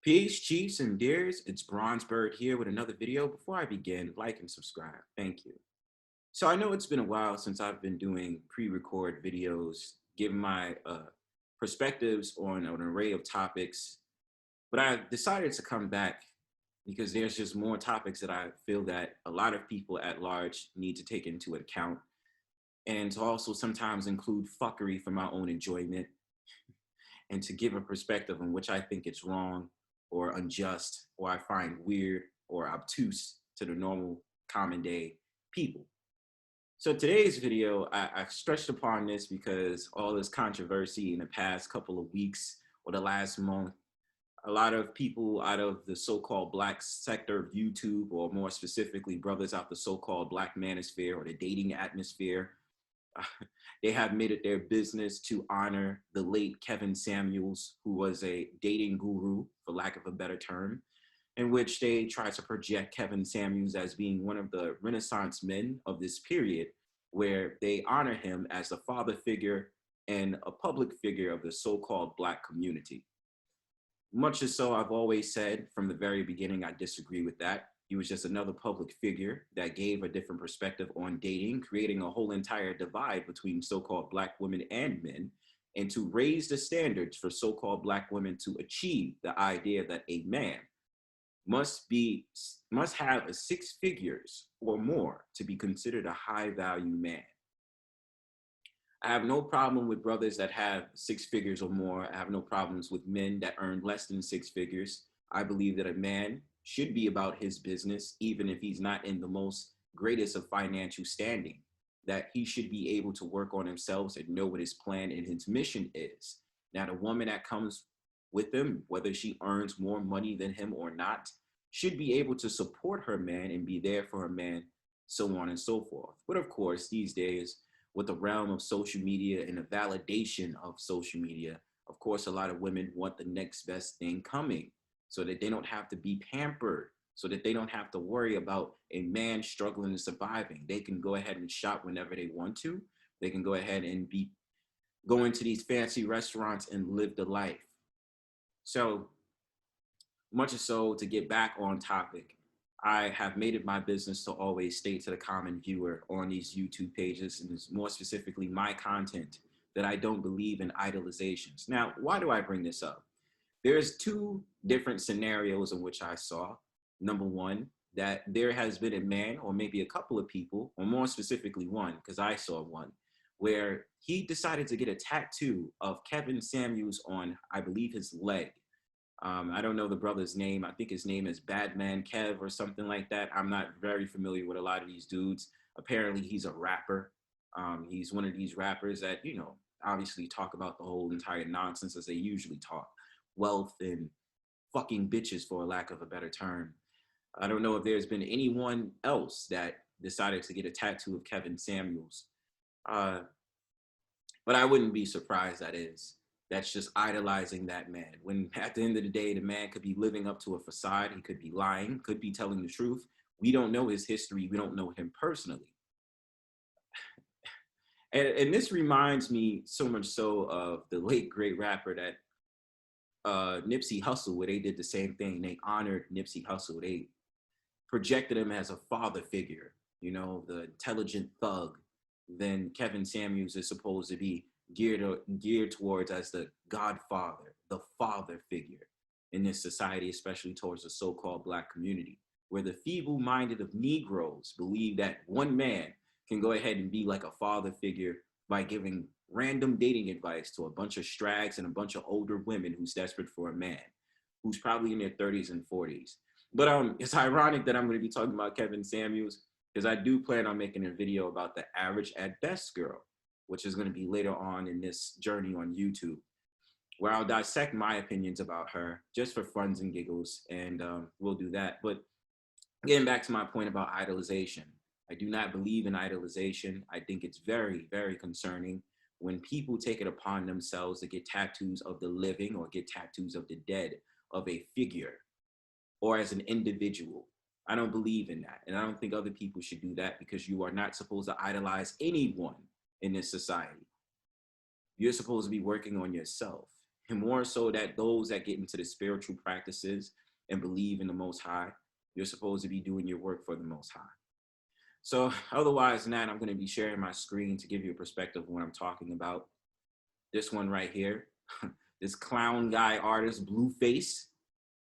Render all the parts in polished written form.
Peace, chiefs, and deers. It's Bronzebird here with another video. Before I begin, like and subscribe. Thank you. So I know it's been a while since I've been doing pre-record videos, giving my perspectives on an array of topics, but I decided to come back because there's just more topics that I feel that a lot of people at large need to take into account, and to also sometimes include fuckery for my own enjoyment and to give a perspective on which I think it's wrong or unjust or I find weird or obtuse to the normal common day people. So today's video, I've stretched upon this because all this controversy in the past couple of weeks or the last month, a lot of people out of the so-called black sector of YouTube, or more specifically brothers out the so-called black manosphere or the dating atmosphere, they have made it their business to honor the late Kevin Samuels, who was a dating guru, for lack of a better term, in which they try to project Kevin Samuels as being one of the Renaissance men of this period, where they honor him as a father figure and a public figure of the so-called black community. Much as so, I've always said from the very beginning, I disagree with that. He was just another public figure that gave a different perspective on dating, creating a whole entire divide between so-called black women and men, and to raise the standards for so-called black women to achieve the idea that a man must have a six figures or more to be considered a high value man. I have no problem with brothers that have six figures or more. I have no problems with men that earn less than six figures. I believe that a man should be about his business, even if he's not in the most greatest of financial standing, that he should be able to work on himself and know what his plan and his mission is. Now, the woman that comes with him, whether she earns more money than him or not, should be able to support her man and be there for her man, so on and so forth. But of course, these days, with the realm of social media and the validation of social media, of course, a lot of women want the next best thing coming so that they don't have to be pampered, so that they don't have to worry about a man struggling and surviving. They can go ahead and shop whenever they want to. They can go ahead and be going to these fancy restaurants and live the life. So much as so, to get back on topic, I have made it my business to always state to the common viewer on these YouTube pages, and more specifically my content, that I don't believe in idolizations. Now, why do I bring this up? There's two different scenarios in which I saw. Number one, that there has been a man, or maybe a couple of people, or more specifically one, because I saw one, where he decided to get a tattoo of Kevin Samuels on, I believe, his leg. I don't know the brother's name. I think his name is Badman Kev or something like that. I'm not very familiar with a lot of these dudes. Apparently, he's a rapper. He's one of these rappers that, obviously talk about the whole entire nonsense as they usually talk. Wealth and fucking bitches, for a lack of a better term. I don't know if there's been anyone else that decided to get a tattoo of Kevin Samuels. But I wouldn't be surprised that's just idolizing that man. When at the end of the day, the man could be living up to a facade. He could be lying, could be telling the truth. We don't know his history. We don't know him personally. And this reminds me so much so of the late great rapper that Nipsey Hussle, where they did the same thing. They honored Nipsey Hussle. They projected him as a father figure, the intelligent thug. Then Kevin Samuels is supposed to be geared towards as the godfather, the father figure in this society, especially towards the so-called black community, where the feeble-minded of Negroes believe that one man can go ahead and be like a father figure by giving random dating advice to a bunch of strags and a bunch of older women who's desperate for a man, who's probably in their 30s and 40s. But it's ironic that I'm going to be talking about Kevin Samuels, because I do plan on making a video about the average at best girl, which is going to be later on in this journey on YouTube, where I'll dissect my opinions about her just for funs and giggles, and we'll do that. But getting back to my point about idolization, I do not believe in idolization. I think it's very, very concerning when people take it upon themselves to get tattoos of the living or get tattoos of the dead, of a figure or as an individual. I don't believe in that. And I don't think other people should do that, because you are not supposed to idolize anyone in this society. You're supposed to be working on yourself. and more so that those that get into the spiritual practices and believe in the Most High, you're supposed to be doing your work for the Most High. So otherwise than that, I'm going to be sharing my screen to give you a perspective of what I'm talking about. This one right here, this clown guy artist, Blueface,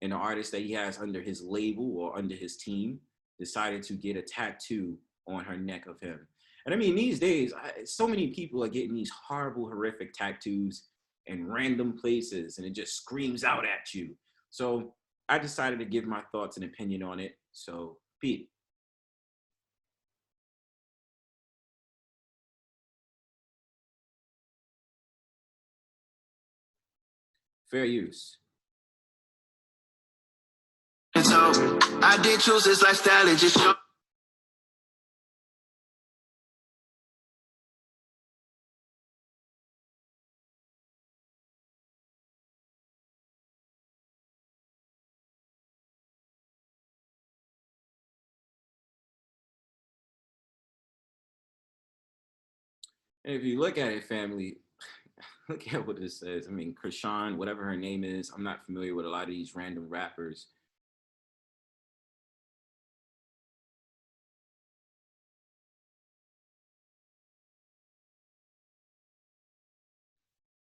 and the artist that he has under his label or under his team, decided to get a tattoo on her neck of him. And I mean, these days, so many people are getting these horrible, horrific tattoos in random places, and it just screams out at you. So I decided to give my thoughts and opinion on it. So, Pete. Fair use. And so I did choose this lifestyle and just show. And if you look at it, family, look at what it says. I mean, Krishan, whatever her name is, I'm not familiar with a lot of these random rappers.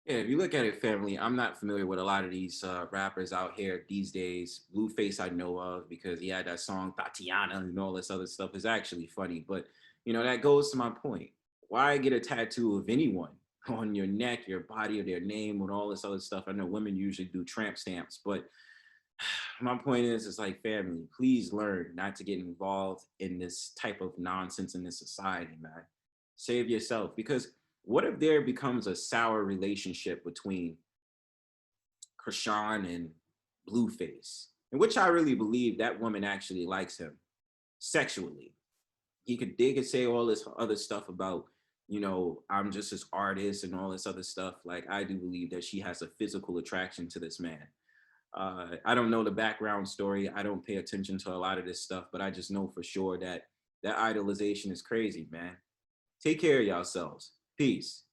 Yeah, if you look at it, family, I'm not familiar with a lot of these rappers out here these days. Blueface, I know of because he had that song Tatiana and all this other stuff is actually funny. But, you know, that goes to my point. Why get a tattoo of anyone on your neck, your body, or their name, and all this other stuff? I know women usually do tramp stamps, but my point is, it's like, family, please learn not to get involved in this type of nonsense in this society, man. Save yourself, because what if there becomes a sour relationship between Krishan and Blueface, in which I really believe that woman actually likes him sexually. They could say all this other stuff about, you know, I'm just his artist and all this other stuff. Like, I do believe that she has a physical attraction to this man. I don't know the background story. I don't pay attention to a lot of this stuff, but I just know for sure that that idolization is crazy, man. Take care of yourselves. Peace.